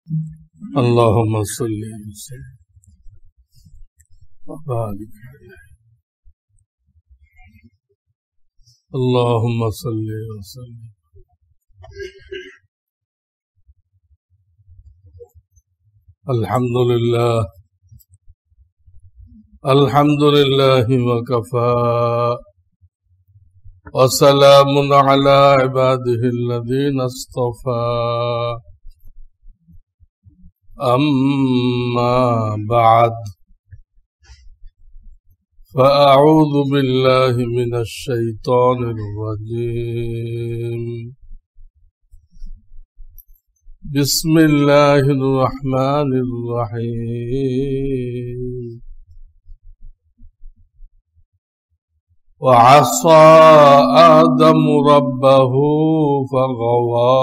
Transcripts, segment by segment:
اللهم صل وسلم وبارك عليه. اللهم صل وسلم. الحمد لله وكفى وسلام على عباده الذين اصطفى. أما بعد فأعوذ بالله من الشيطان الرجيم. بسم الله الرحمن الرحيم. وعصى آدم ربه فغوى.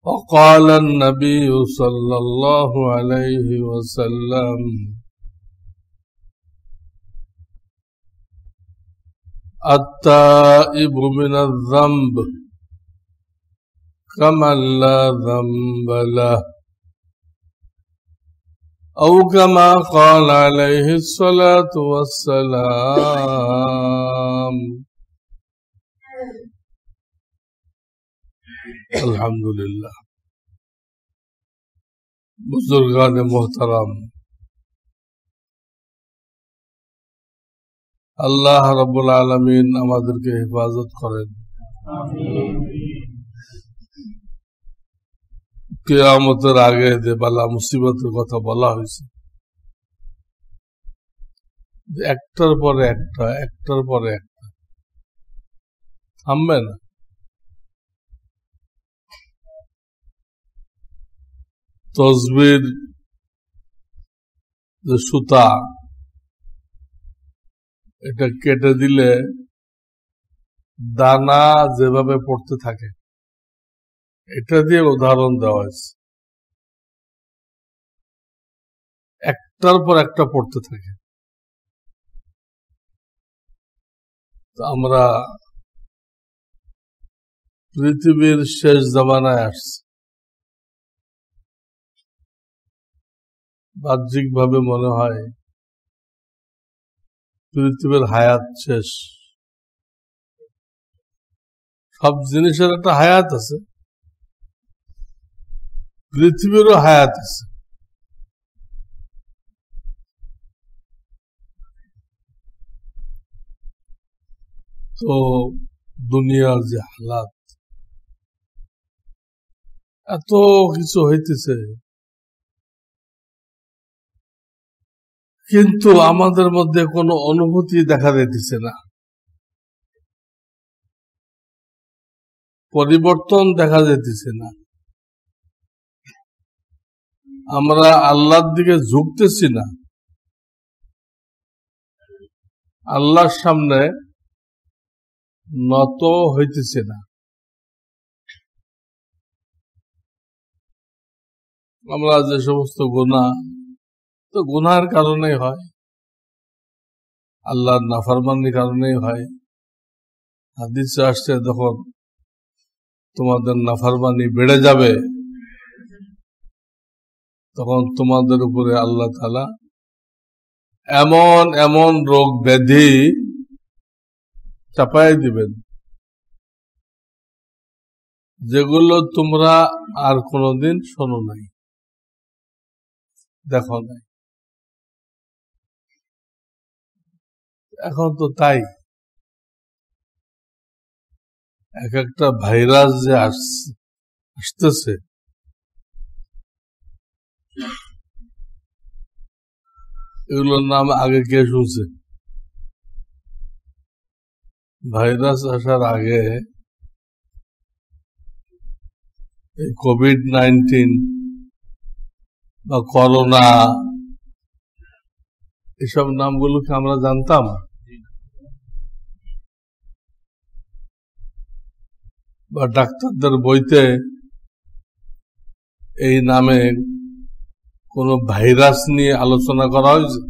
وقال النبي صلى الله عليه وسلم: التائب من الذنب كمن لا ذنب له، أو كما قال عليه الصلاة والسلام. अल्हम्दुलिल्लाह। बुजुर्गान मोहतरम, আল্লাহ রাব্বুল আলামিন আমাদেরকে হেফাজত করেন। কিয়ামতের আগে যে বালা মুসিবতের কথা বলা হয়েছে, একটার পরে একটা থামবে না। তসবির যে সুতা, এটা কেটে দিলে দানা যেভাবে পড়তে থাকে, এটা দিয়ে উদাহরণ দেওয়া হয়েছে। একটার পর একটা পড়তে থাকে। আমরা পৃথিবীর শেষ জামানায় আসছি। বাহ্যিক ভাবে মনে হয় পৃথিবীর হায়াত শেষ। সব জিনিসের একটা হায়াত আছে, পৃথিবীরও হায়াত আছে। তো দুনিয়ার যে হালাত, এত কিছু হইতেছে, কিন্তু আমাদের মধ্যে কোনো অনুভূতি দেখা দিতেছে না, পরিবর্তন দেখা যেতেছে না। আমরা আল্লাহর দিকে ঝুঁকতেছি না, আল্লাহর সামনে নত হইতেছে না। আমরা যে সমস্ত গুনাহ, তো গুনাহের কারণেই হয়, আল্লাহর নাফরমানির কারণেই হয়। হাদিসে আসছে, যখন তোমাদের নাফরমানি বেড়ে যাবে, তখন তোমাদের উপরে আল্লাহ তাআলা এমন এমন রোগ ব্যাধি চাপাই দিবেন, যেগুলো তোমরা আর কোনোদিন শোনো নাই, দেখো নাই। এখন তো তাই, এক একটা ভাইরাস যে আসতেছে, এগুলোর নাম আগে কে শুনছে? ভাইরাস আসার আগে এই কোভিড-19 বা করোনা, এসব নামগুলোকে আমরা জানতাম? বা ডাক্তারদের বইতে এই নামে কোন ভাইরাস নিয়ে আলোচনা করা হয়েছে?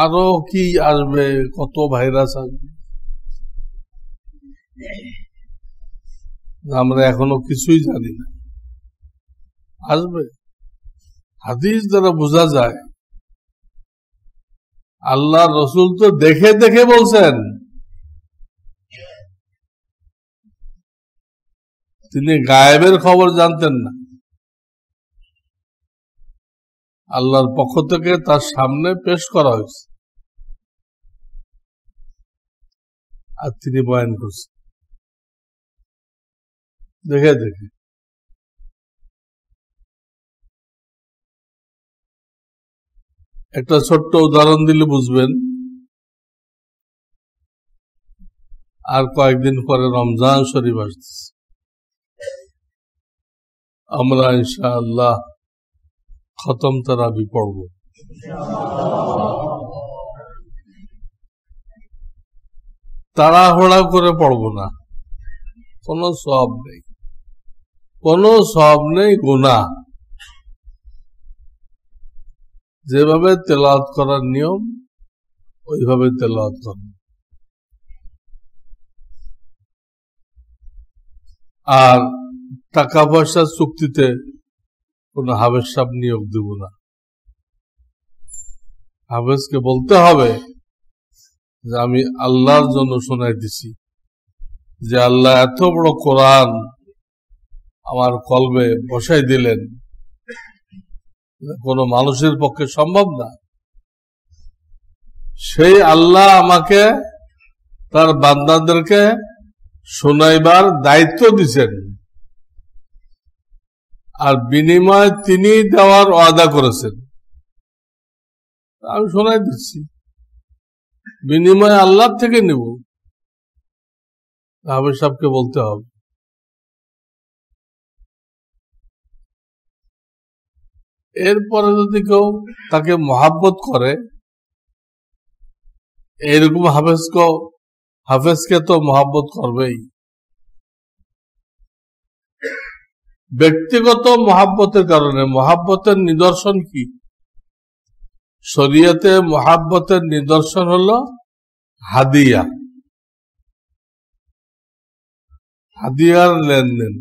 আরো কি আসবে, কত ভাইরাস আসবে। আমরা এখনো কিছুই জানি না, আসবে। হাদিস দ্বারা বোঝা যায় আল্লাহ রসুল তো দেখে দেখে বলছেন, তিনি গায়েবের খবর জানতেন না। আল্লাহর পক্ষ থেকে তার সামনে পেশ করা হয়েছে আর তিনি বয়ান করছেন দেখে দেখে। একটা ছোট্ট উদাহরণ দিলে বুঝবেন। আর কয়েকদিন পরে রমজান শরীফ আসতেছে, আমরা ইনশাআল্লাহ খতম তারাবি পড়ব। তাড়াহুড়া করে পড়ব না, কোনো সওয়াব নেই, কোনো সওয়াব নেই, গুনাহ। যেভাবে তেলাওয়াত করার নিয়ম ওইভাবে তেলাওয়াত করব। আর টাকা পয়সার চুক্তিতে কোন হাফেজ সাহেব নিয়োগ দেব না। হাফেজকে বলতে হবে যে আমি আল্লাহর জন্য শোনাই দিছি, যে আল্লাহ এত বড় কোরআন আমার কলবে বসাই দিলেন, কোন মানুষের পক্ষে সম্ভব না। সেই আল্লাহ আমাকে তার বান্দাদেরকে শোনাইবার দায়িত্ব দিছেন, আর বিনিময় তিনি দেওয়ার ওয়াদা করেছেন। আমি শোনাই দিচ্ছি, বিনিময় আল্লাহর থেকে নেব। হাফেজ সাহেবকে বলতে হবে। এরপরে যদি কেউ তাকে মহাব্বত করে, এরকম হাফেজকে তো মহাব্বত করবেই। ব্যক্তিগত মহাব্বতের কারণে, মহাব্বতের নিদর্শন কি? শরীয়তে মহাব্বতের নিদর্শন হলো হাদিয়া, হাদিয়ার লেনদেন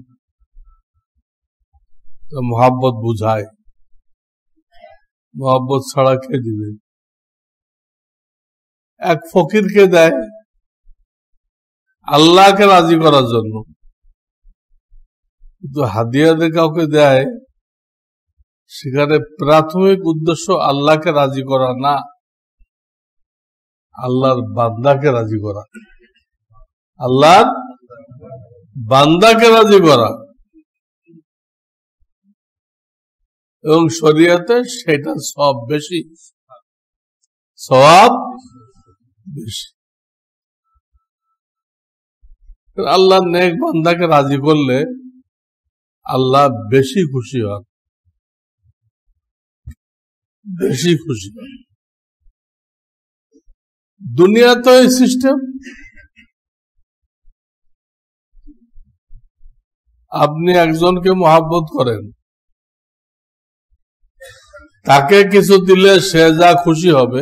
মহাব্বত বুঝায়। মহাব্বত ছাড়া কে দিবে? এক ফকিরকে দেয় আল্লাহকে রাজি করার জন্য, কিন্তু হাদিয়া যে কাউকে দেয় সেখানে প্রাথমিক উদ্দেশ্য আল্লাহকে রাজি করা না, আল্লাহর বান্দাকে রাজি করা, আল্লাহর বান্দাকে রাজি করা। এবং শরীয়তে সেটা সব বেশি, সওয়াব বেশি। আল্লাহর নেক বান্দাকে রাজি করলে আল্লাহ বেশি খুশি হন, বেশি খুশি হন। দুনিয়া তো এই সিস্টেম। আপনি একজনকে মহাব্বত করেন, তাকে কিছু দিলে সে যা খুশি হবে,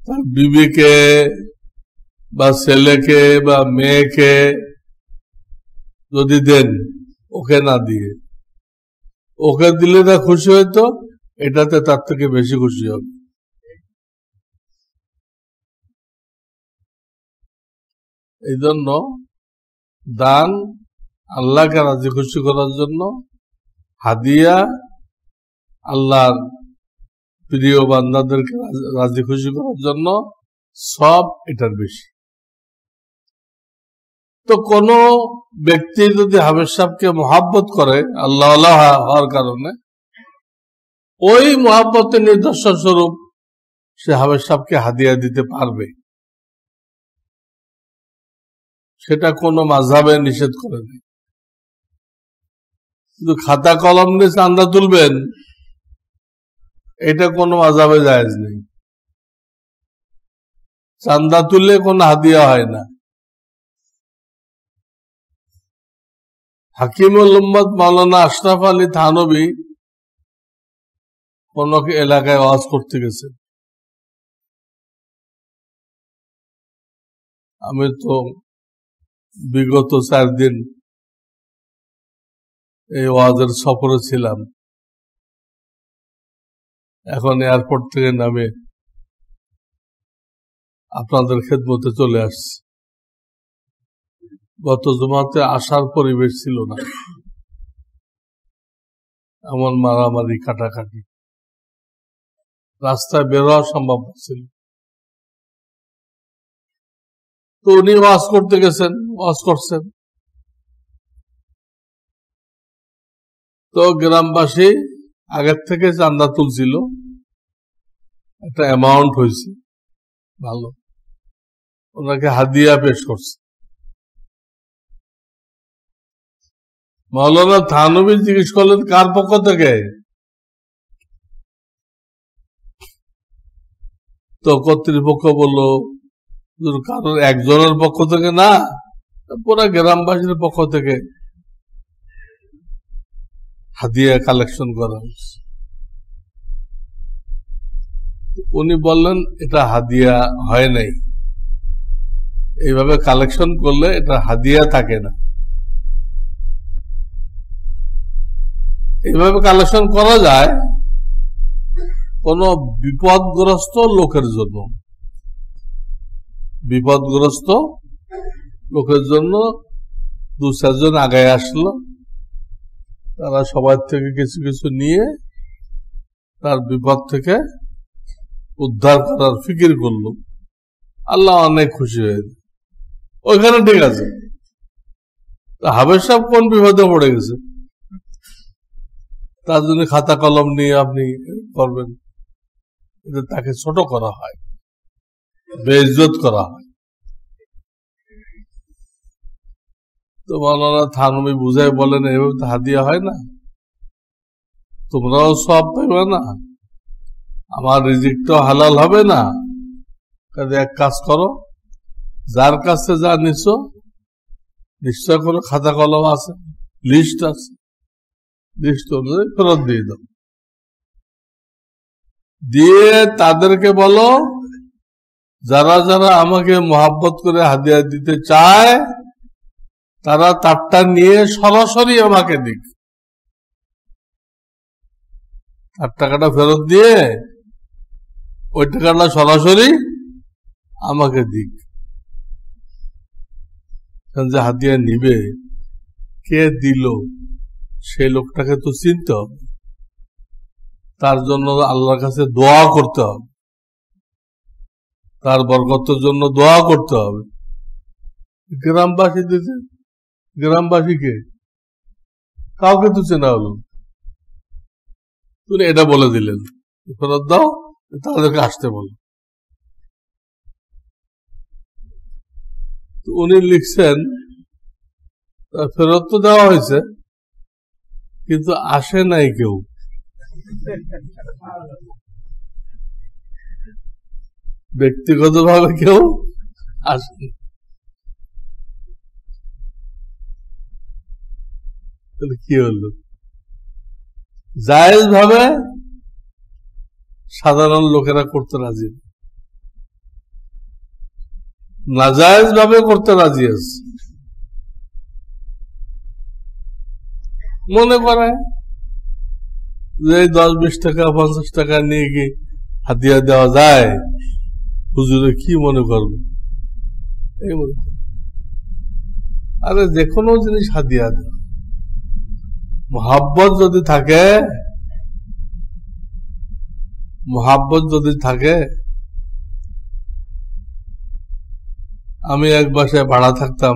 তার বিবিকে বা ছেলেকে বা মেয়েকে যদি দেন, ওকে না দিয়ে ওকে দিলে তা খুশি হইতো, এটাতে তার থেকে বেশি খুশি হবে। এই জন্য দান আল্লাহকে রাজি খুশি করার জন্য, হাদিয়া আল্লাহর প্রিয় বান্দাদেরকে রাজি খুশি করার জন্য, সব এটার বেশি। তো কোন ব্যক্তি যদি হাফেজ সাহেবকে মহাব্বত করে আল্লাহ হওয়ার কারণে, ওই মহাব্বতের নিদর্শন স্বরূপ সে হাফেজ সাহেবকে হাদিয়া দিতে পারবে, সেটা কোনো মাযহাবে নিষেধ করে নেই। কিন্তু খাতা কলম নিয়ে চাঁদা তুলবেন, এটা কোনো মাযহাবে জায়েজ নেই। চাঁদা তুললে কোনো হাদিয়া হয় না। হাকিমুল উম্মত মাওলানা আশরাফ আলী থানভী কোন এলাকায় ওয়াজ করতে গেছে, আমি তো বিগত 4 দিন এই ওয়াজের সফরে ছিলাম। এখন এয়ারপোর্ট থেকে নামে আপনাদের খেদমতে চলে আসছি। গত জুমাতে আসার পরিবেশ ছিল না, এমন মারামারি কাটাকাটি, রাস্তায় বের হওয়া সম্ভব ছিল। তো উনি ওয়াজ করতে গেছেন, ওয়াজ করছেন। তো গ্রামবাসী আগের থেকে চান্দা তুলছিল, একটা অ্যামাউন্ট হয়েছে ভালো, ওনাকে হাদিয়া পেশ করছে। মাওলানা থানভী জিজ্ঞেস করলেন কার পক্ষ থেকে? তো কর্তৃপক্ষ বলল কারোর একজনের পক্ষ থেকে না, পুরো গ্রামবাসীর পক্ষ থেকে হাদিয়া কালেকশন করা হয়েছে। উনি বললেন এটা হাদিয়া হয় নাই, এইভাবে কালেকশন করলে এটা হাদিয়া থাকে না। এইভাবে কালেকশন করা যায় কোন বিপদগ্রস্ত লোকের জন্য, বিপদগ্রস্ত লোকের জন্য 2-4 জন আগে আসলো, তারা সবার থেকে কিছু কিছু নিয়ে তার বিপদ থেকে উদ্ধার করার ফিকির করলো। আল্লাহ অনেক খুশি হয়ে যায়, ওইখানে ঠিক আছে। হাবেজ সাহেব কোন বিপদে পড়ে গেছে, তার জন্য খাতা কলম নিয়ে আপনি করবেন, তাকে ছোট করা হয়, বেইজ্জত করা হয়। তো মাওলানা থানভী বুঝাই বলেন এভাবে তো হাদিয়া হয় না, তোমরাও সব পাইবে না, আমার রিজিকটাও হালাল হবে না। কাজে এক কাজ করো, যার কাছে যা নিছো নিশ্চয় কোনো খাতা কলম আছে, লিস্ট আছে, লিস্ট অনুযায়ী ফেরত দিয়ে দাও। দিয়ে তাদেরকে বলো যারা যারা আমাকে মহাব্বত করে হাদিয়া দিতে চায় তারা তারটা নিয়ে সরাসরি আমাকে দিক, তার টাকাটা ফেরত দিয়ে ওই টাকাটা সরাসরি আমাকে দিক। যে হাদিয়া নিবে, কে দিল সেই লোকটাকে তো চিনতে হবে, তার জন্য আল্লাহর কাছে দোয়া করতে হবে, তার বরকতের জন্য দোয়া করতে হবে। গ্রামবাসী দিতে, গ্রামবাসীকে কাউকে তো চেনা হলো, তুমি এটা বলে দিলেন ফেরত দাও, তাদেরকে আসতে বলো। উনি লিখছেন ফেরত তো দেওয়া হয়েছে কিন্তু আসে নাই কেউ। ব্যক্তিগতভাবে কেউ আসে, কি হলো? জায়েজ ভাবে সাধারণ লোকেরা করতে রাজি, নাজায়েজ ভাবে করতে রাজি আছে। মনে করে যে 10-20 টাকা 50 টাকা নিয়ে কি হাদিয়া দেওয়া যায়, হুজুরে কি মনে করবে, এই মনে করবে। আরে যে কোনো জিনিস হাদিয়া দেওয়া, মোহাব্বত যদি থাকে, মোহাব্বত যদি থাকে। আমি এক বাসায় ভাড়া থাকতাম,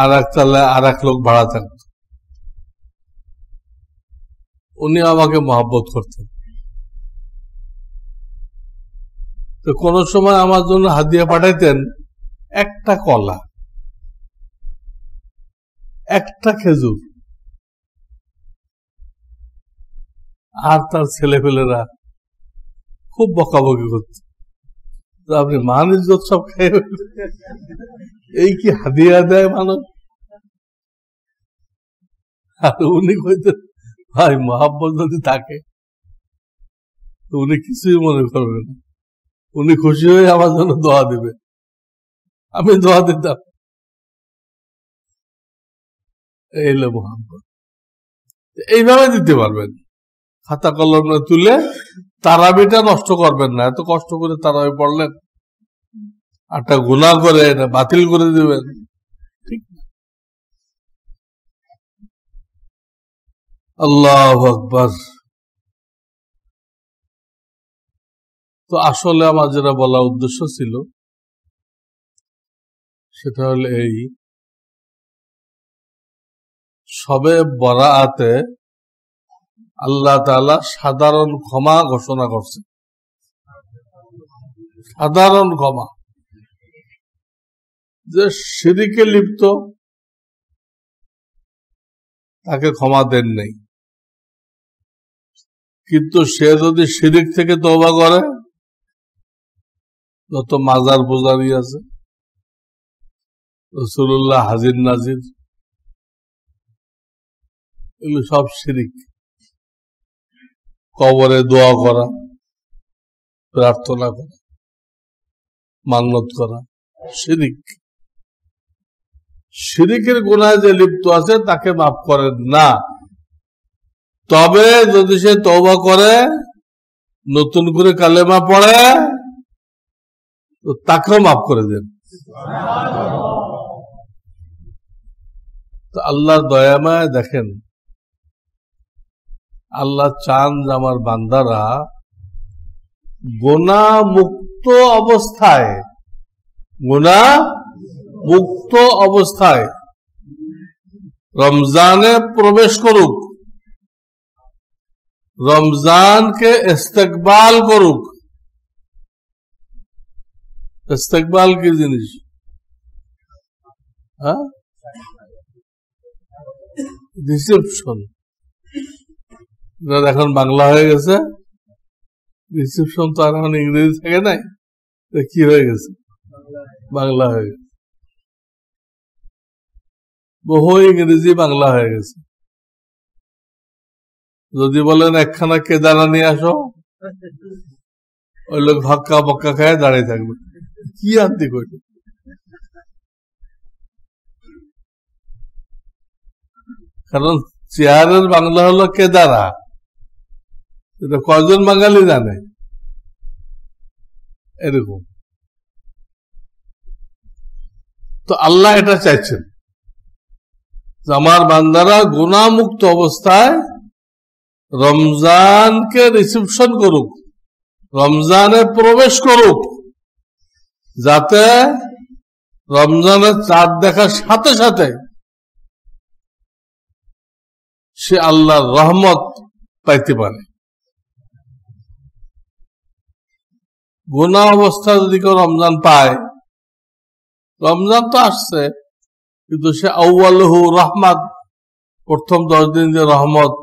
আর এক তলায় আর এক লোক ভাড়া থাকত, উনি আমাকে মহব্বত করতেন। তো কোন সময় আমার জন্য হাদিয়া পাঠাইতেন একটা কলা, একটা খেজুর, আর তার ছেলেপেলেরা খুব বকাবকি করত, আপনি মান ইজ্জত সব খেয়ে এই কি হাদিয়া দেয় মানুষ। আর উনি কইতেন ভাই মহাব্বত যদি থাকে উনি কিছুই মনে করবেন না, উনি খুশি হয়ে আমার জন্য দোয়া দিবে, আমি দোয়া দিতাম। এই হলো মোহাম্মত। এইভাবে দিতে পারবেন, খাতা কলম তুলে। তারাবিটা নষ্ট করবেন না, এত কষ্ট করে তারাবি পড়লেন, একটা গুনাহ করে এটা বাতিল করে দিবেন, ঠিক না? আল্লাহু আকবার। তো আসলে আমার যেটা বলা উদ্দেশ্য ছিল সেটা হলো এই, সবে বরাআতে আল্লাহ তাআলা সাধারণ ক্ষমা ঘোষণা করছে, সাধারণ ক্ষমা। যে শিরকে লিপ্ত তাকে ক্ষমা দেন নাই, কিন্তু সে যদি শিরিক থেকে তওবা করে, যত মাজার পূজারি আছে, রাসূলুল্লাহ হাজির নাজির, এগুলো সব শিরিক। কবরে দোয়া করা, প্রার্থনা করা, মান্নত করা শিরিক। শিরিকের গুনাহে যে লিপ্ত আছে তাকে মাফ করেন না। তবে যদি সে তওবা করে, নতুন করে কালেমা পড়ে, তো তাকেও মাফ করে দেন। তো আল্লাহর দয়াময় দেখেন, আল্লাহ চান যে আমার বান্দারা গুনাহ মুক্ত অবস্থায়, গুনাহ মুক্ত অবস্থায় রমজানে প্রবেশ করুক, রমজানকে ইস্তেকবাল করুক। ইস্তেকবাল কি জিনিস? হ্যাঁ, রিসেপশন। এখন বাংলা হয়ে গেছে, রিসেপশন তো আর এখন ইংরেজি থাকে নাই, কি হয়ে গেছে, বাংলা হয়ে গেছে। বহু ইংরেজি বাংলা হয়ে গেছে। যদি বলেন একখানা কেদারা নিয়ে আসো, ওই লোক হক্কা বক্কা খায় দাঁড়িয়ে থাকবে, কি আনতে কইল। কারণ চেয়ারের বাংলা হলো কেদারা, এটা কয়জন বাঙালি জানে? এরকম। তো আল্লাহ এটা চাইছেন, আমার বান্দারা গুনাহ মুক্ত অবস্থায় রমজানকে রিসেপশন করুক, রমজানে প্রবেশ করুক, যাতে রমজানের চাঁদ দেখার সাথে সাথে সে আল্লাহর রহমত পাইতে পারে। গুনাহ অবস্থা যদি কেউ রমজান পায়, রমজান তো আসছে, কিন্তু সে আউয়ালুহু রহমত, প্রথম 10 দিন যে রহমত,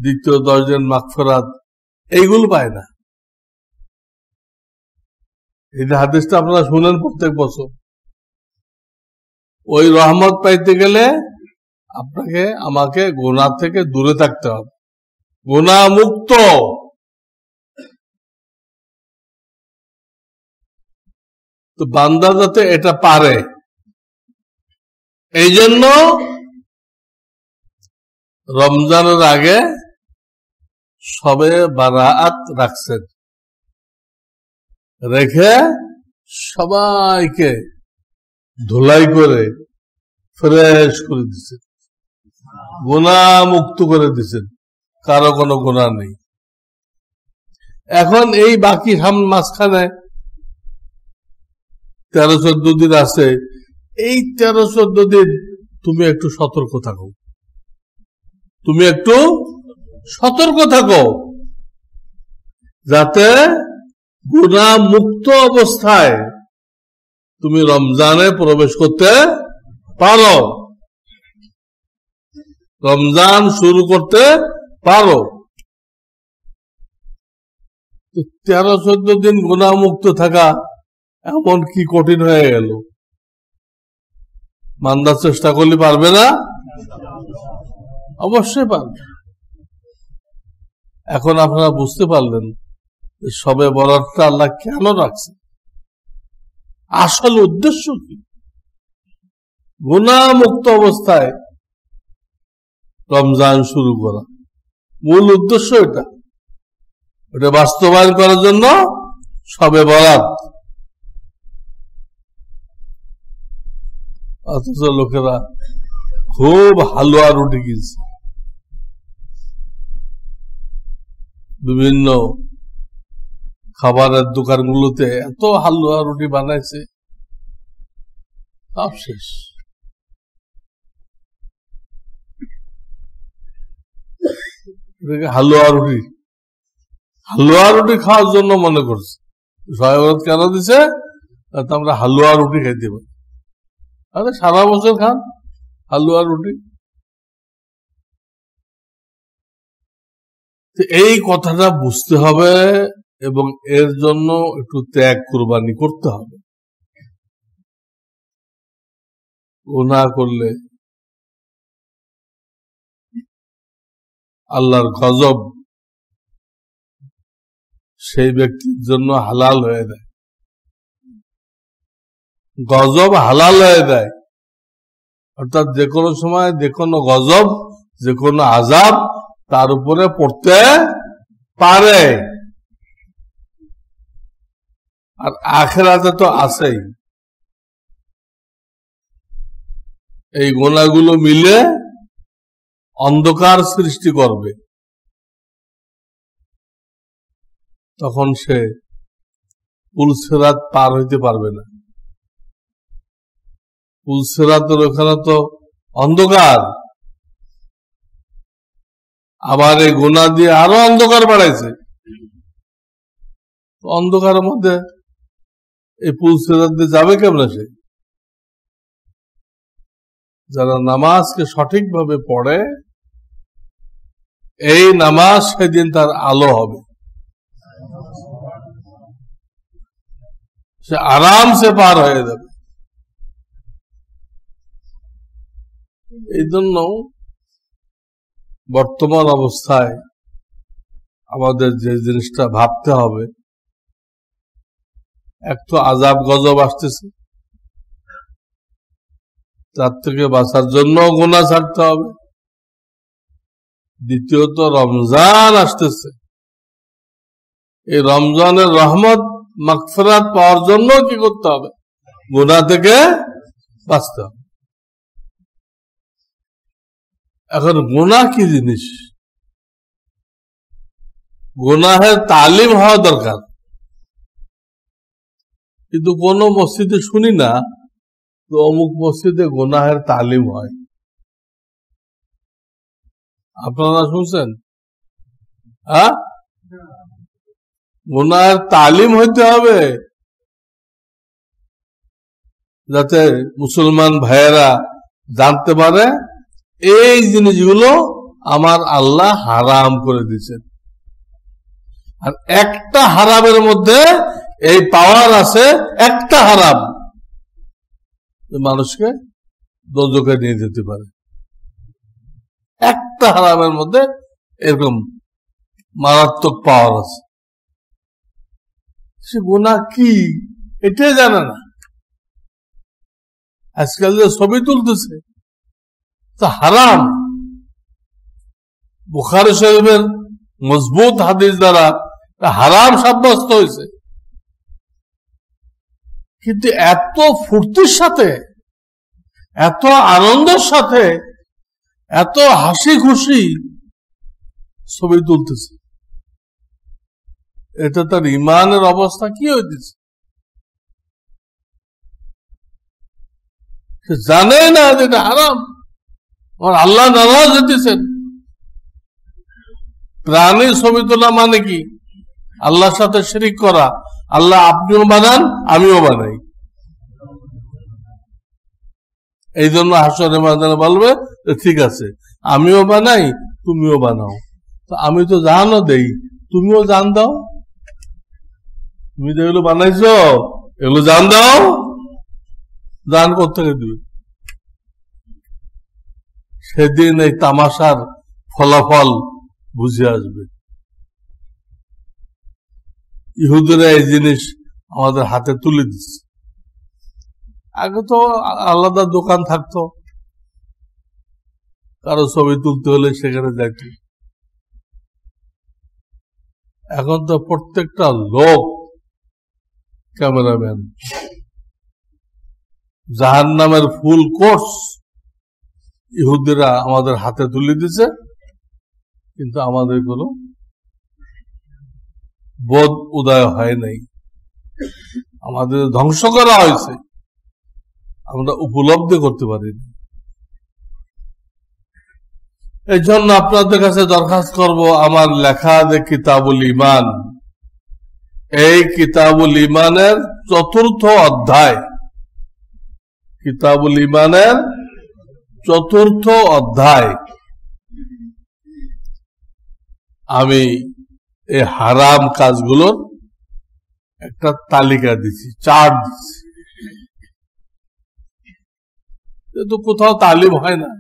দ্বিতীয় 10 দিন মাগফিরাত, এইগুলো পায় না। এই যে হাদিসটা আপনারা শুনেন প্রত্যেক বছর, ওই রহমত পাইতে গেলে আপনাকে আমাকে গুনাহ থেকে দূরে থাকতে হবে, গুনাহ মুক্ত। তো বান্দা যাতে এটা পারে, এই জন্য রমজানের আগে সবে বারাআত রাখছেন, রেখে সবাইকে ধুলাই করে ফ্রেশ করে দিচ্ছেন, গুনাহ মুক্ত করে দিচ্ছেন, কারো কোনো গুনাহ নেই। এখন এই বাকি মাঝখানে 13-14 দিন আছে, এই 13-14 দিন তুমি একটু সতর্ক থাকো, তুমি একটু সতর্ক থাকো, যাতে গুনাহ মুক্ত অবস্থায় তুমি রমজানে প্রবেশ করতে পারো, রমজান শুরু করতে পারো। 13-14 দিন গুনাহ মুক্ত থাকা এমন কি কঠিন হয়ে গেল? মান্দার চেষ্টা করলে পারবে না? অবশ্যই পারবে। এখন আপনারা বুঝতে পারলেন সবে বরাতটা আল্লাহ কেন রাখছে, আসল উদ্দেশ্য কি? গুনাহ মুক্ত অবস্থায় রমজান শুরু করা, মূল উদ্দেশ্য এটা। এটা বাস্তবায়ন করার জন্য সবে বরাত। অথচ লোকেরা খুব হালুয়া রুটি কিনছে, বিভিন্ন খাবারের দোকানগুলোতে এত হালুয়া রুটি বানাইছে, সব শেষ। হালুয়া রুটি খাওয়ার জন্য মনে করছে। সহায়ত কেন দিছে? আমরা হালুয়া রুটি খাইতে পারি। আরে সারা বছর খান হালুয়া রুটি। এই কথাটা বুঝতে হবে এবং এর জন্য একটু ত্যাগ কুরবানি করতে হবে। গুনাহ করলে আল্লাহর গজব সেই ব্যক্তির জন্য হালাল হয়ে যায়, গজব হালাল হয়ে যায়। অর্থাৎ যে কোনো সময় যে কোনো গজব, যে কোনো আযাব তার উপরে পড়তে পারে। আর আখিরাতে তো আছেই। এই গুনাহগুলো মিলে অন্ধকার সৃষ্টি করবে, তখন সে পুলসিরাত পার হইতে পারবে না। পুলসিরাতের ওখানে তো অন্ধকার, আবার এই গুনাহ দিয়ে আরো অন্ধকার বাড়াইছে। অন্ধকারের মধ্যে এই পুলসিরাত দিয়ে যাবে কেমন? সে যারা নামাজকে সঠিকভাবে পড়ে, এই নামাজ সেদিন তার আলো হবে, সে আরামসে পার হয়ে যাবে। এই জন্য বর্তমান অবস্থায় আমাদের যে জিনিসটা ভাবতে হবে, এক তো আযাব গজব আসতেছে, তার থেকে বাঁচার জন্য গুনাহ ছাড়তে হবে। দ্বিতীয়ত রমজান আসতেছে, এই রমজানের রহমত মাগফিরাত পাওয়ার জন্য কি করতে হবে? গুনাহ থেকে বাঁচতে হবে। এখন গুনাহ কি জিনিস? গুনাহের তালিম হওয়া দরকার, কিন্তু কোন মসজিদে শুনি না তো অমুক মসজিদে গুনাহের তালিম হয়। আপনারা শুনছেন? হ্যাঁ, গুনাহের তালিম হইতে হবে, যাতে মুসলমান ভাইয়েরা জানতে পারে এই জিনিসগুলো আমার আল্লাহ হারাম করে দিয়েছেন। আর একটা হারামের মধ্যে এই পাওয়ার আছে, একটা হারাম মানুষকে দোজখে নিয়ে যেতে পারে। একটা হারামের মধ্যে এরকম মারাত্মক পাওয়ার আছে। সে গুনাহ কি এটাই জানে না। আজকাল যে ছবি তুলতেছে তা হারাম। বুখারী শরীফের মজবুত হাদিস দ্বারা হারাম সাব্যস্ত হয়েছে, কিন্তু এত ফুর্তির সাথে, এত আনন্দের সাথে, এত হাসি খুশি ছবি তুলতেছে, এটা তার ইমানের অবস্থা কি হইতেছে? সে জানে না যে এটা হারাম, আর আল্লাহ নারাজ হইতেছেন। প্রাণীর ছবি তোলা মানে কি? আল্লাহর সাথে শিরিক করা। আল্লাহ আপনিও বানান, আমিও বানাই। এই জন্য হাসরের ময়দানে বলবে ঠিক আছে, আমিও বানাই, তুমিও বানাও। তো আমি তো জানও দেই, তুমিও জান দাও। তুমি যেগুলো বানাইছো এগুলো জান দাও। জান কোথেকে দিবে? সেদিন এই তামাশার ফলাফল বুঝে আসবে। ইহুদিরা এই জিনিস আমাদের হাতে তুলে দিচ্ছে। আগে তো আলাদা দোকান থাকতো, কারো ছবি তুলতে হলে সেখানে যাইত। এখন তো প্রত্যেকটা লোক ক্যামেরাম্যান। জাহান্নামের ফুল কোর্স ইহুদিরা আমাদের হাতে তুলে দিছে, কিন্তু আমাদের কোনো বোধ উদয় হয় নাই। আমাদের ধ্বংস করা হয়েছে, আমরা উপলব্ধি করতে পারিনি। এই জন্য আপনাদের কাছে দরখাস্ত করব, আমার লেখা যে কিতাবুল ঈমান, এই কিতাবুল ঈমানের 4র্থ অধ্যায়, কিতাবুল ঈমানের 4র্থ অধ্যায় আমি এই হারাম কাজগুলোর একটা তালিকা দিচ্ছি, চার্ট দিচ্ছি। কিন্তু কোথাও তালিম হয় না,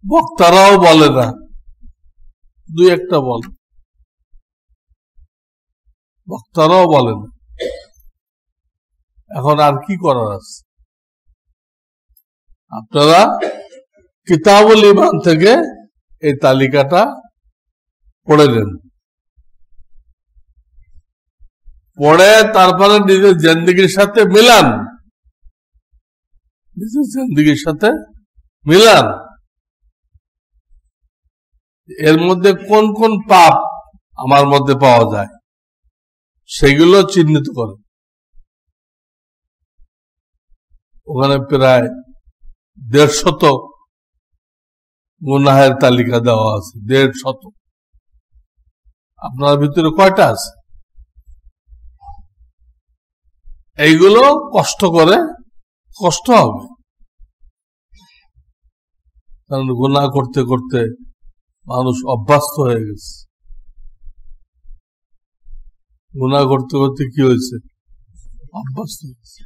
বক্তারাও বলে না, 2-1টা বলে, বক্তারাও বলে না। এখন আর কি করার আছে? আপনারা কিতাবুল ঈমান থেকে এই তালিকাটা পড়ে নেন, পড়ে তারপরে নিজের জিন্দেগির সাথে মিলান, নিজের জিন্দেগির সাথে মিলান। এর মধ্যে কোন কোন পাপ আমার মধ্যে পাওয়া যায় সেগুলো চিহ্নিত করেন। ওখানে প্রায় 150 গুনাহের তালিকা দেওয়া আছে, 150। আপনার ভিতরে কয়টা আছে? এইগুলো কষ্ট করে, কষ্ট হবে, কারণ গুনাহ করতে করতে মানুষ অভ্যস্ত হয়ে গেছে। গুনাহ করতে করতে কি হয়েছে? অভ্যস্ত হয়েছে,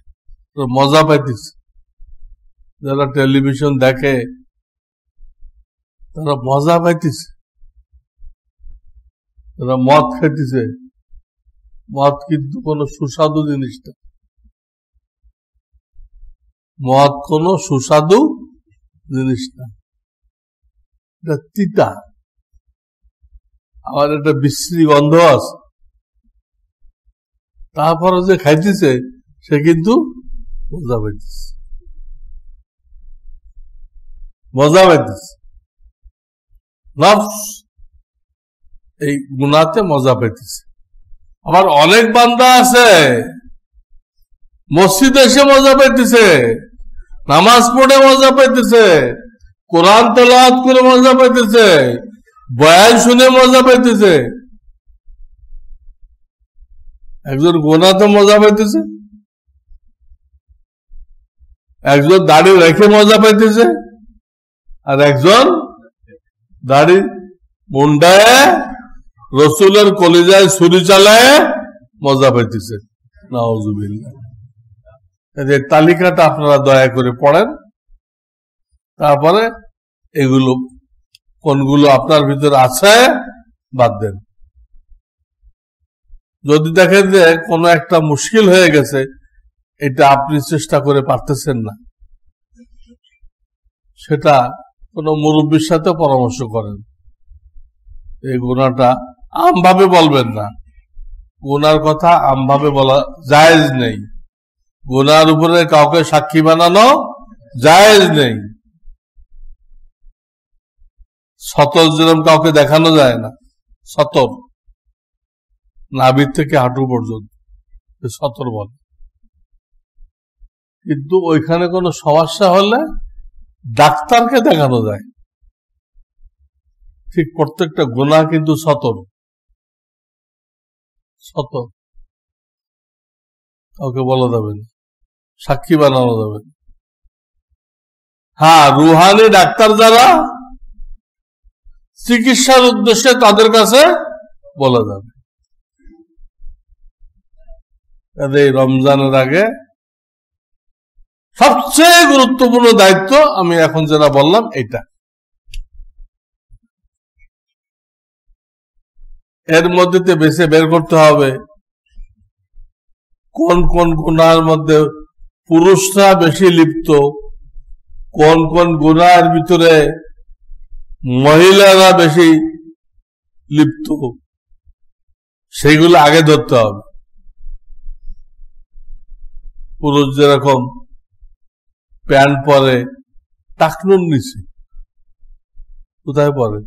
মজা পাইতেছে। যারা টেলিভিশন দেখে তারা মজা পাইতেছে, তারা মদ খাইতেছে। মদ কিন্তু কোনো সুস্বাদু জিনিস না, মদ কোনো সুস্বাদু জিনিস না, এটা তিতা, আবার একটা বিশ্রী গন্ধ আছে। তারপরে যে খাইতেছে সে কিন্তু মজা পাইতেছে, মজা পাইতেছে। নফস এই গুনাতে মজা পাইতেছে। আবার অনেক বান্দা আছে মসজিদে এসে মজা পাইতেছে, নামাজ পড়ে মজা পাইতেছে, কোরআন তেলাওয়াত করে মজা পাইতেছে, বয়ান শুনে মজা পাইতেছে। একজন গুনাতে মজা পাইতেছে, একজন দাড়ি রেখে মজা পাইতেছে, আর একজন দাড়ি মুন্ডায় রসুলের কলিজায় ছুরি চালায় মজা পাইতেছে। নাউজুবিল্লাহ। এই তালিকাটা আপনারা দয়া করে পড়েন, তারপরে এগুলো কোনগুলো আপনার ভিতরে আছে বাদ দেন। যদি দেখেন যে কোনো একটা মুশকিল হয়ে গেছে, এটা আপনি চেষ্টা করে পারতেছেন না, সেটা কোনো মুরব্বীর সাথে পরামর্শ করেন। এই গুনাহটা আমভাবে বলবেন না, গুনার কথা আমভাবে বলা জায়েজ নেই। গুনার উপরে কাউকে সাক্ষী বানানো জায়েজ নেই। সতর যেরকম কাউকে দেখানো যায় না, সতর নাভির থেকে হাঁটু পর্যন্ত সতর বলে। কিন্তু ওইখানে কোনো সমস্যা হলে ডাক্তারকে দেখানো যায়। ঠিক প্রত্যেকটা গুনাহ কিন্তু সতর, সতর কাউকে বলা যাবে না, সাক্ষী বানানো যাবে না। হ্যাঁ, রুহানি ডাক্তার যারা চিকিৎসার উদ্দেশ্যে তাদের কাছে বলা যাবে। এই রমজানের আগে সবচেয়ে গুরুত্বপূর্ণ দায়িত্ব আমি এখন যেটা বললাম, এটা এর মধ্যে বেছে বের করতে হবে কোন কোন গুনার মধ্যে পুরুষরা বেশি লিপ্ত, কোন কোন গুনার ভিতরে মহিলারা বেশি লিপ্ত, সেইগুলো আগে ধরতে হবে। পুরুষ যেরকম প্যান্ট পরে টাকনুর নিচে, কোথায় পরে?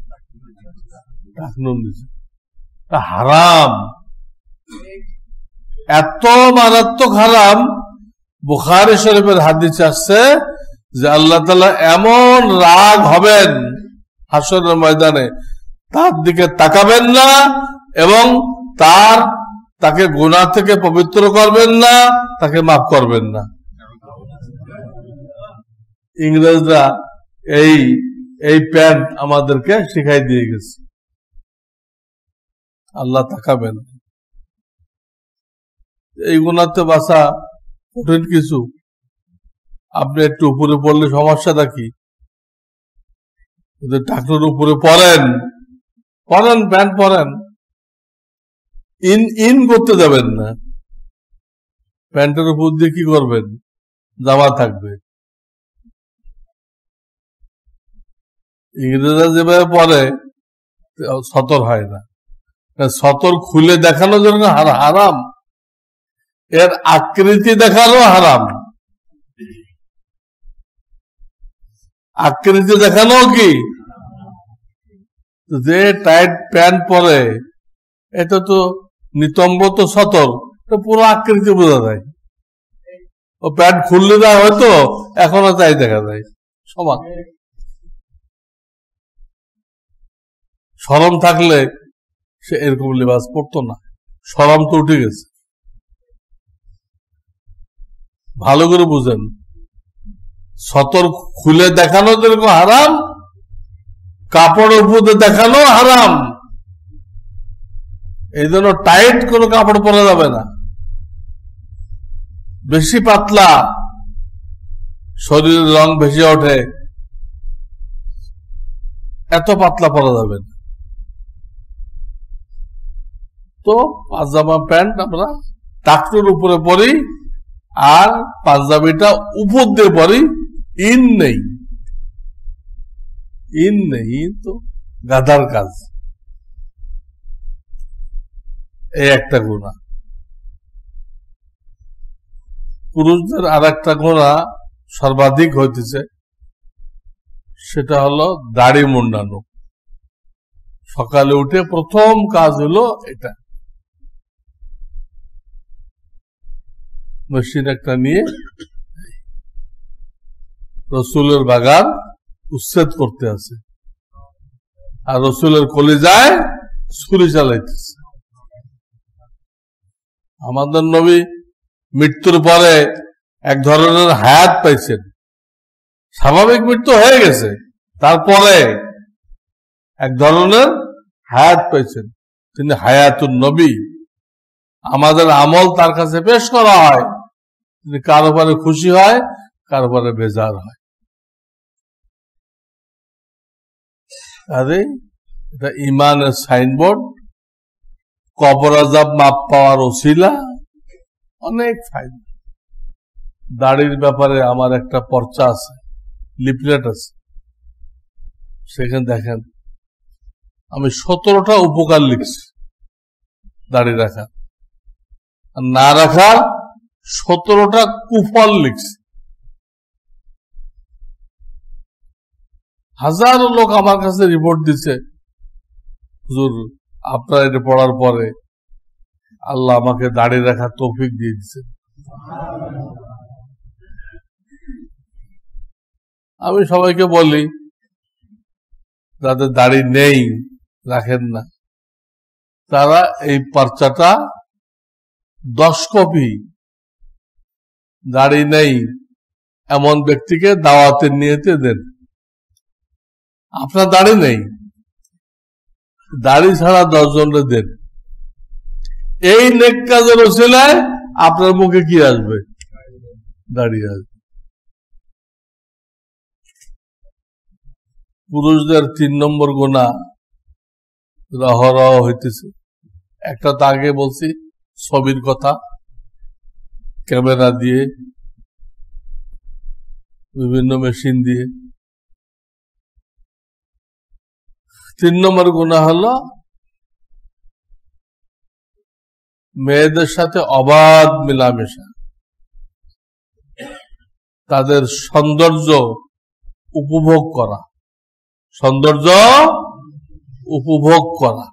টাকনুর নিচে, হারাম, এত মারাত্মক হারাম। বুখারী শরীফের হাদিস আসছে যে আল্লাহ তাআলা এমন রাগ হবেন হাসরের ময়দানে, তার দিকে তাকাবেন না এবং তাকে গুনাহ থেকে পবিত্র করবেন না, তাকে মাফ করবেন না। ইংরেজরা এই প্যান্ট আমাদেরকে শিখাই দিয়ে গেছে। আল্লাহ তাকাবেন। এই গুনাহতে বাঁচা কঠিন কিছু। আপনি একটু উপরে পড়লে সমস্যাটা কি? টাকনুর উপরে পরেন প্যান্ট পরেন, ইন করতে যাবেন না। প্যান্টের উপর দিয়ে কি করবেন? জামা থাকবে। ইংরেজরা যেভাবে পরে সতর হয় না, সতর খুলে দেখানো জন্য হারাম, এর আকৃতি দেখানো হারাম। আকৃতি দেখানো কি? যে টাইট প্যান্ট পরে এটা তো নিতম্ব, তো সতর, পুরো আকৃতি বোঝা যায়। ও প্যান্ট খুললে না হয়তো এখনো তাই দেখা যায় সমান। শরম থাকলে সে এরকম লিবাস পরতো না, শরম তো উঠে গেছে। ভালো করে বুঝেন, সতর খুলে দেখানো যেরকম হারাম, কাপড় উপরে দেখানো হারাম। এই জন্য টাইট কোনো কাপড় পরা যাবে না। বেশি পাতলা শরীরের রং ভেসে ওঠে, এত পাতলা পরা যাবে না। তো পাজামা প্যান্ট আমরা টাকনুর উপরে পরি, আর পাঞ্জাবিটা উপর দিয়ে পরি। ইন নেই, তো গাধার কাজ। এই একটা গুনাহ। পুরুষদের আর একটা গুনাহ সর্বাধিক হইতেছে, সেটা হলো দাড়ি মুন্ডানো। সকালে উঠে প্রথম কাজ হলো এটা, মেশিন একটা নিয়ে রসুলের বাগান উচ্ছেদ করতে আছে, আর রসুলের কলিজায় ছুরি চালাইতেছে। আমাদের নবী মৃত্যুর পরে এক ধরনের হায়াত পাইছেন, স্বাভাবিক মৃত্যু হয়ে গেছে, তারপরে এক ধরনের হায়াত পাইছেন। তিনি হায়াতুন নবী। আমাদের আমল তার কাছে পেশ করা হয়, তিনি কারো পরে খুশি হয়, কারো পরে বেজার হয়। আরে এটা ইমানের সাইনবোর্ড, কবর আযাব মাপ পাওয়ার ওসিলা, অনেক ফায়দা। দাড়ির ব্যাপারে আমার একটা পর্চা আছে, লিফলেট আছে, সেখানে দেখেন আমি 17টা উপকার লিখছি দাড়ি রাখা, আর না রাখার 17টা কুফল লিখছি। হাজারো লোক আমার কাছে রিপোর্ট দিচ্ছে, হুজুর আপনার এটা পড়ার পরে আল্লাহ আমাকে দাড়ি রাখার তৌফিক দিয়ে দিচ্ছে। আমি সবাইকে বলি, যাদের দাড়ি নেই, রাখেন না, তারা এই পর্চাটা 10 কপি দাড়ি নেই এমন ব্যক্তিকে দাওয়াতের নিয়েতে দেন। আপনার দাড়ি নেই, দাড়ি ছাড়া 10 জনকে দেন। এই নেক কাজের ওসিলায় আপনার মুখে কি আসবে? দাড়ি আসবে। পুরুষদের 3 নম্বর গুনাহ রহরহ হইতেছে একটা তো আগে বলছি ছবির কথা, ক্যামেরা দিয়ে, বিভিন্ন মেশিন দিয়ে। 3 নম্বর গুনাহ হলো মেয়েদের সাথে অবাধ মেলামেশা, তাদের সৌন্দর্য উপভোগ করা, সৌন্দর্য উপভোগ করা।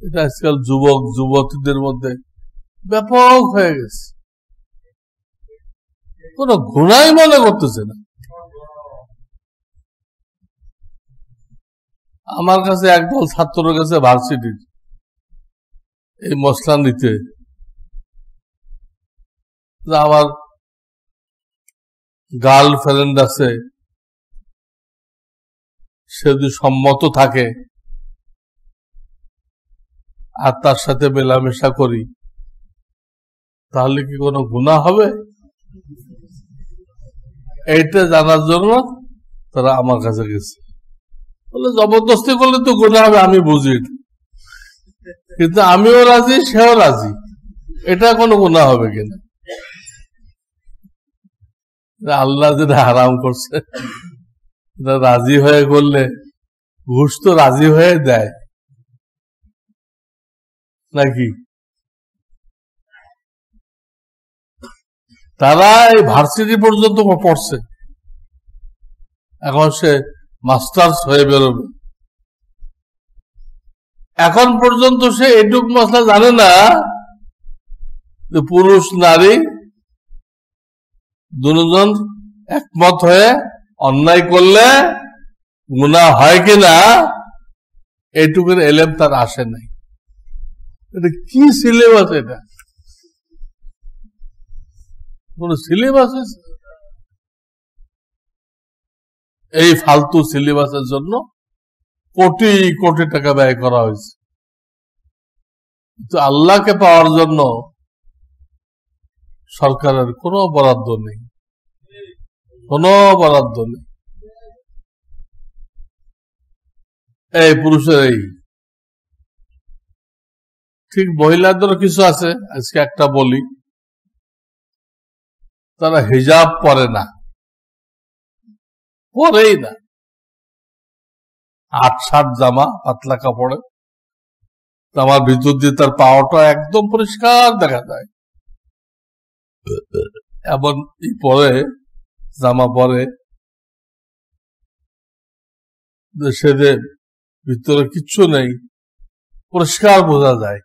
এটা আজকাল যুবক যুবতীদের মধ্যে ব্যাপক হয়ে গেছে, কোন গুনাই মনে করতেছে না। আমার কাছে একদল ছাত্র গেছে ভার্সিটির এই মশলা নিতে, আমার গার্লফ্রেন্ড আছে, সে যদি সম্মত থাকে আর তার সাথে মেলামেশা করি, তাহলে কি কোনো গুনাহ হবে? এইটা জানার জন্য তারা আমার কাছে গেছে। বলে জবরদস্তি করলে তো গুনাহ হবে, আমি বুঝি, কিন্তু আমিও রাজি, সেও রাজি, এটা কোনো গুনাহ হবে কিনা? আল্লাহ যেটা হারাম করছে রাজি হয়ে করলে, ঘুষ তো রাজি হয়ে দেয় নাকি? তারা এই ভার্সিটি পর্যন্ত পড়ছে, এখন সে মাস্টার্স হয়ে বেরোবে, এখন পর্যন্ত সে এটুক মশলা জানে না যে পুরুষ নারী দুজন একমত হয়ে অন্যায় করলে গুনাহ হয় কিনা, এইটুকুর এলেম তার আসে নাই। এটা কি সিলেবাস? এটা কোন সিলেবাস? এই ফালতু সিলেবাসের জন্য কোটি কোটি টাকা ব্যয় করা হয়েছে। কিন্তু আল্লাহকে পাওয়ার জন্য সরকারের কোনো বরাদ্দ নেই, কোনো বরাদ্দ নেই। এই পুরুষের এই ঠিক মহিলাদেরও কিছু আছে, আজকে একটা বলি, তারা হিজাব পরে না, পরেই না, 8-7 জামা, পাতলা কাপড়ে, জামার ভিতর দিয়ে তার পাওয়াটা একদম পরিষ্কার দেখা যায়। এমন পরে জামা পরে সেদের ভিতরে কিচ্ছু নেই, পরিষ্কার বোঝা যায়।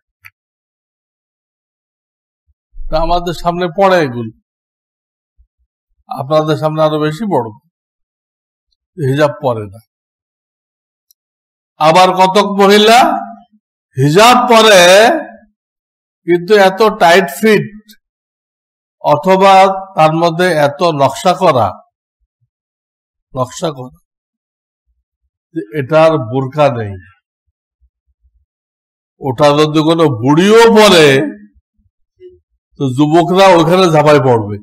আমাদের সামনে পড়ে এগুলো, আপনাদের সামনে আরো বেশি বড়, হিজাব পরে না। আবার কতক মহিলা হিজাব পরে কিন্তু এত টাইট ফিট, অথবা তার মধ্যে এত নকশা করা এটার বোরকা নেই। ওটা যদি কোনো বুড়িও পরে তো যুবকরা ওখানে ঝাঁপাই পড়বে।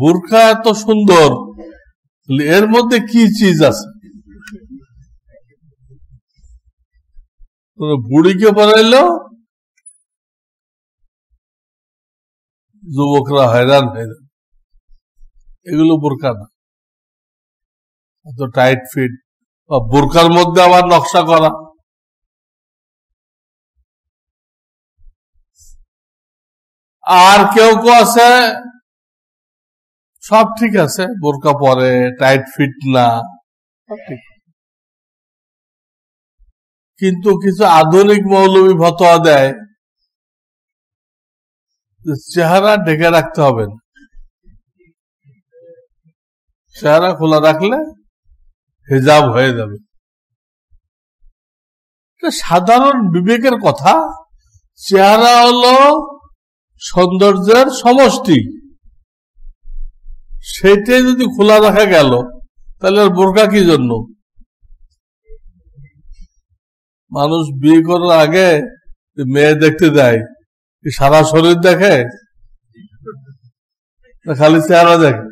বোরকা এত সুন্দর, এর মধ্যে কি চিজ আছে? বুড়িকে পড়াইলো যুবকরা হয়রান হয়ে যাবে। এগুলো বোরকা না, এত টাইট ফিট, বা বোরকার মধ্যে আবার নকশা করা। আর কেউ কেউ আছে সব ঠিক আছে, বোরকা পরে, টাইট ফিট না, সব ঠিক, কিন্তু কিছু আধুনিক মৌলবী ফতোয়া দেয় চেহারা ঢেকে রাখতে হবে না, চেহারা খোলা রাখলে হিজাব হয়ে যাবে। সাধারণ বিবেকের কথা। চেহারা হলো সৌন্দর্যের সমষ্টি, সেটাই যদি খোলা রাখা গেল তাহলে বোরকা কি জন্য? মানুষ বিয়ে করার আগে মেয়ে দেখতে যায়, সারা শরীর দেখে, খালি চেহারা দেখে?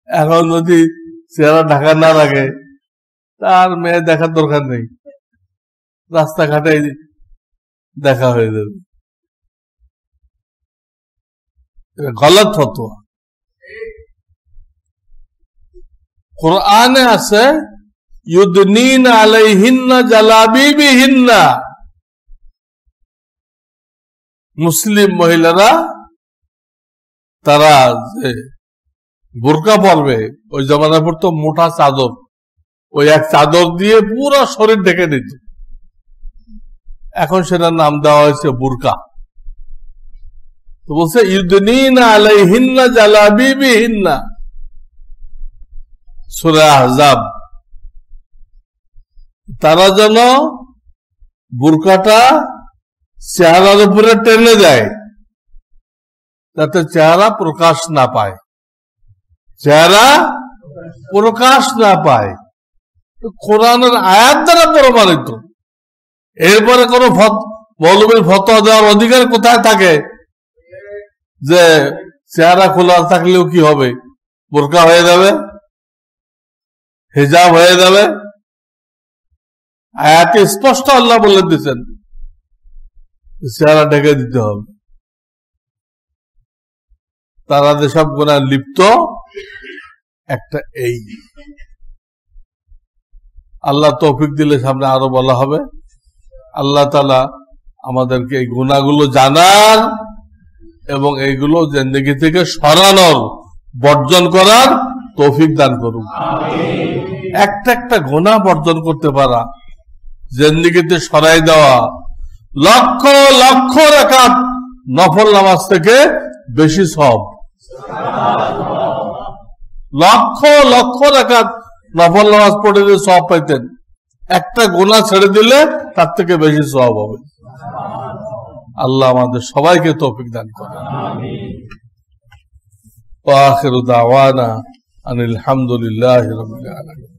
এখন যদি চেহারা ঢাকা না রাখে তার মেয়ে দেখার দরকার নেই, রাস্তাঘাটে দেখা হয়ে যাবে। গলত ফতোয়া। কোরআনে আছে ইউদনিনা আলাইহিন্না জালাবিবিহিন্না, মুসলিম মহিলারা তারা যে বোরকা পরবে, ওই জমানায় পড়তো মোটা চাদর, ওই এক চাদর দিয়ে পুরো শরীর ঢেকে দিত। এখন সেটার নাম দেওয়া হয়েছে বুরকা। তো বলছে ইউদনিনা আলাইহিন্না জালাবিবিহিন্না, সূরা আহজাব। তারা যেন বুরকাটা চেহারার উপরে টেনে দেয় যাতে চেহারা প্রকাশ না পায়, চেহারা প্রকাশ না পায়। কোরআনের আয়াত দ্বারা প্রমাণিত। এরপরে কোন মৌলবীর ফতোয়া দেওয়ার অধিকার কোথায় থাকে যে চেহারা খোলা থাকলেও কি হবে, বোরকা হয়ে যাবে, হিজাব হয়ে যাবে? আয়াতে স্পষ্ট আল্লাহ বলে দিচ্ছেন চেহারা ঢেকে দিতে হবে। তারা যেসব গুনাহে লিপ্ত, একটা এই আল্লাহ তৌফিক দিলে সামনে আরো বলা হবে। আল্লাহ তাআলা আমাদেরকে এই গুনাহগুলো জানার এবং এইগুলো জিন্দেগি থেকে সরানোর, বর্জন করার তৌফিক দান করুন। একটা একটা গুনাহ বর্জন করতে পারা, জিন্দেগিতে সরাই দেওয়া লক্ষ লক্ষ রাকাত নফল নামাজ থেকে বেশি সওয়াব। লক্ষ লক্ষ রাকাত নফল নামাজ পড়ে যে সওয়াব পাইতেন, একটা গুনাহ ছেড়ে দিলে তার থেকে বেশি সওয়াব হবে। আল্লাহ আমাদের সবাইকে তৌফিক দান করেন। ওয়া আখিরু দাওয়ানা আনিল হামদুলিল্লাহি রাব্বিল আলামিন।